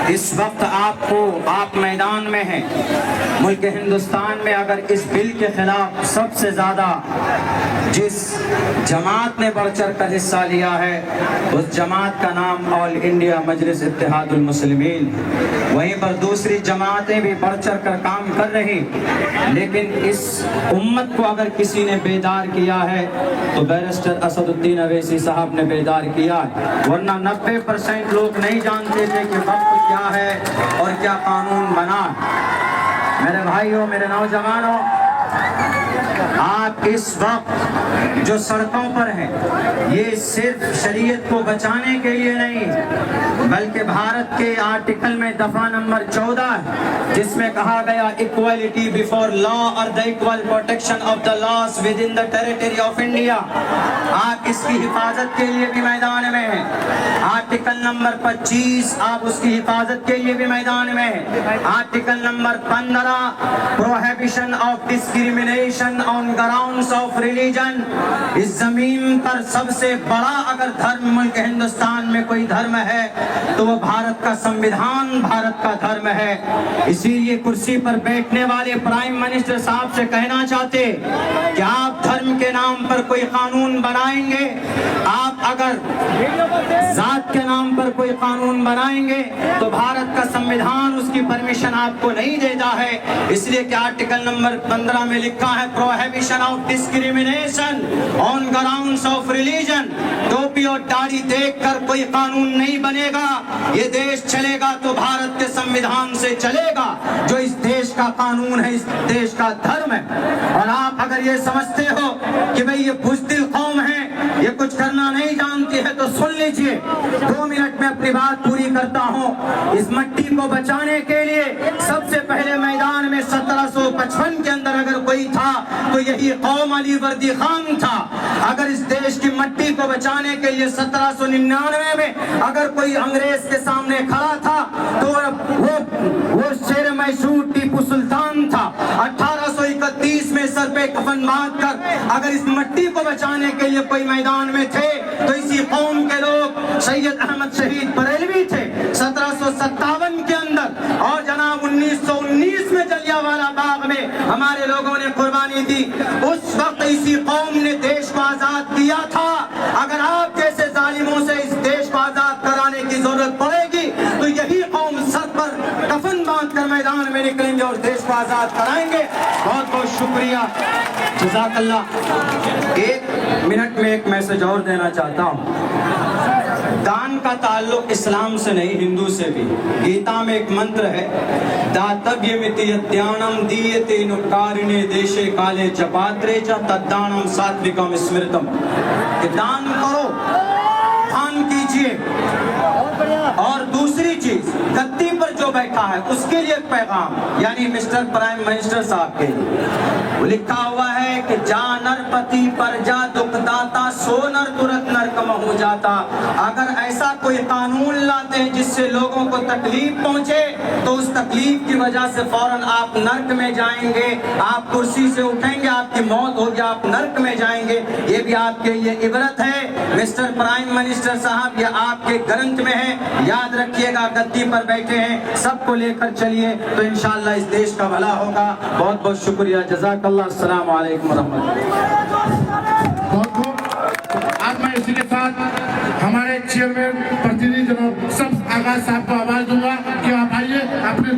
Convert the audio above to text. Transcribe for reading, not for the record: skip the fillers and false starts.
اس وقت آپ میدان میں ہیں ملک ہندوستان میں. اگر اس بل کے خلاف سب سے زیادہ جس جماعت نے بڑھ چڑھ کر حصہ لیا ہے اس جماعت کا نام آل انڈیا مجلس اتحاد المسلمین. وہیں پر دوسری جماعتیں بھی بڑھ چڑھ کر کام کر رہی, لیکن اس امت کو اگر کسی نے بیدار کیا ہے تو بیرسٹر اسد الدین اویسی صاحب نے بیدار کیا ہے, ورنہ 90% لوگ نہیں جانتے تھے کہ وقت کیا ہے اور کیا قانون بنا. میرے بھائیوں, میرے نوجوانوں, آپ اس وقت جو سڑکوں پر ہیں یہ صرف شریعت کو بچانے کے لیے نہیں بلکہ بھارت کے آرٹیکل میں دفعہ نمبر 14 ہے جس میں کہا گیا equality before law or the equal protection of the laws within the territory of India. آپ اس کی حفاظت کے لیے بھی میدان میں ہیں. آرٹیکل نمبر 25 آپ اس کی حفاظت کے لیے بھی میدان میں ہیں. Article number 15 prohibition of discrimination on grounds of religion. اس زمین پر سب سے بڑا اگر دھرم ملک ہندوستان میں کوئی دھرم ہے تو وہ بھارت کا سمویدھان بھارت کا دھرم ہے. اسی لیے کرسی پر بیٹھنے والے پرائم منسٹر صاحب سے کہنا چاہتے کہ آپ دھرم کے نام پر کوئی قانون بنائیں گے, آپ اگر ذات کے نام پر کوئی قانون بنائیں گے تو بھارت کا سمویدھان اس کی پرمیشن آپ کو نہیں دیتا ہے. اس لیے کہ آرٹیکل نمبر 15 میں لکھا ہے prohibition of discrimination on grounds of religion. ٹوپی اور داڑھی دیکھ کر کوئی قانون نہیں بنے گا. یہ دیش چلے گا تو بھارت کے سمویدھان سے چلے گا جو اس دیش کا قانون ہے, اس دیش کا دھرم ہے. اور آپ اگر یہ سمجھتے ہو کہ بھئی یہ بزدل قوم ہے, یہ کچھ کرنا نہیں جانتی ہے تو سن لیجئے. 2 منٹ میں اپنی بات پوری کرتا ہوں. اس مٹی کو بچانے کے لیے سب سے پہلے میدان میں 1755 کے اندر اگر کوئی تھا تو یہی قوم علی وردی خان تھا. اگر اس دیش کی مٹی کو بچانے کے لیے 1799 میں اگر کوئی انگریز کے سامنے کھڑا تھا تو وہ شیر میسور ٹیپو سلطان تھا. 1831 میں سر پہ کفن باندھ کر اگر اس مٹی کو بچانے کے لیے کوئی میدان میں تھے تو اسی قوم کے لوگ سید احمد شہید بریلوی تھے 1757 کے اندر. اور جناب 1919 میں جلیانوالہ باغ میں ہمارے لوگوں نے قربانی دی. اس وقت اسی قوم نے دیش کو آزاد کیا تھا. اگر آپ جیسے ظالموں سے اس دیش کو آزاد کرانے کی ضرورت پڑے گی تو یہی قوم سر پر کفن باندھ کر میدان میں نکلیں گے اور دیش کو آزاد کرائیں گے. بہت بہت شکریہ, جزاک اللہ. 1 منٹ میں ایک میسج اور دینا چاہتا ہوں. دان کا تعلق اسلام سے نہیں ہندو سے بھی. گیتا میں ایک منتر ہے, داتویمتی یدیانم دیتے نپکارنے دیشے کالے چپاترے چ تدانم ساتوکم اسمرتم, کہ دان کرو, دان کیجئے. اور دوسری چیز گدی پر جو بیٹھا ہے اس کے لیے ایک پیغام, یعنی مسٹر پرائم منسٹر صاحب کے لیے وہ لکھا ہوا ہے کہ جا نرپتی پر جا دکھ داتا سو نر ترت نرکم ہو جاتا. اگر ایسا کوئی قانون لاتے ہیں جس سے لوگوں کو تکلیف پہنچے تو اس تکلیف کی وجہ سے فوراً آپ نرک میں جائیں گے. آپ کرسی سے اٹھیں گے, آپ کی موت ہوگی, آپ نرک میں جائیں گے. یہ بھی آپ کے لیے عبرت ہے. مسٹر پرائم منسٹر صاحب یہ آپ کے گرنتھ میں ہے, یاد رکھیے گا. گدی پر بیٹھے ہیں, سب کو لے کر چلیے تو انشاءاللہ اس دیش کا بھلا ہوگا. بہت بہت شکریہ, جزاک اللہ. السلام علیکم ورحمۃ اللہ. آج میں اسی کے ساتھ ہمارے چیئرمین پرتیندھی جناب سب آغاز صاحب کو آواز دوں گا کہ آپ آئیے اپنے